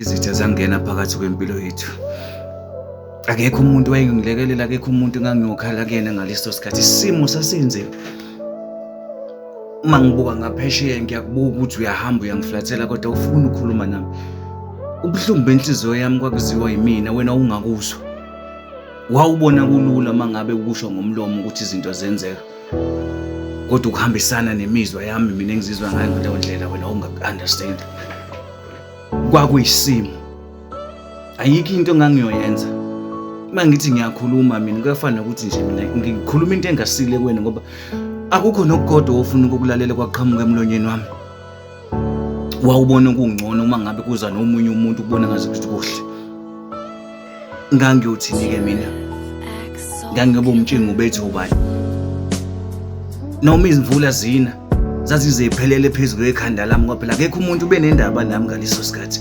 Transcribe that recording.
Izitha zangena phakathi kwempilo yethu. Akekho umuntu wayengilekelela, akekho umuntu engangiyokhala kuyena ngaleso sikhathi. Isimo sasinzima. Uma ngibuka ngaphesheya ngiyakubuka ukuthi uyahamba uyangiflathela kodwa ufuna ukukhuluma nami. Ubuhlungu benhliziyo yami kwakuziwa yimina, wena ungakuzwa. Wawubona kulula mangabe ukusho ngomlomo ukuthi izinto zenzeka. Kodwa ukuhambisana nemizwa yami mina engizizwa ngayo ngaleyo ndlela wena ungaku-understand. Kwakuyisimo. Ayikho into engangiyoyenza. Uma ngithi ngiyakhuluma mina kuyafana ukuthi nje mina ngikhuluma into engasile kuwena ngoba akukho nokukodwa ofuna ukukulalela kwaqhamuka emlonyeni wami. Wawubona kungcono uma ngabe kuza nomunye umuntu ukubona ngaze ukuthi kuhle. Ngangiyothini-ke mina? Ngangiyoba umtshingo bethu ubani? Noma izimvula zina zazizephelele phezulu ekhanda lami ngoba phela akekho umuntu ubenendaba nami ngaleso sikhathi.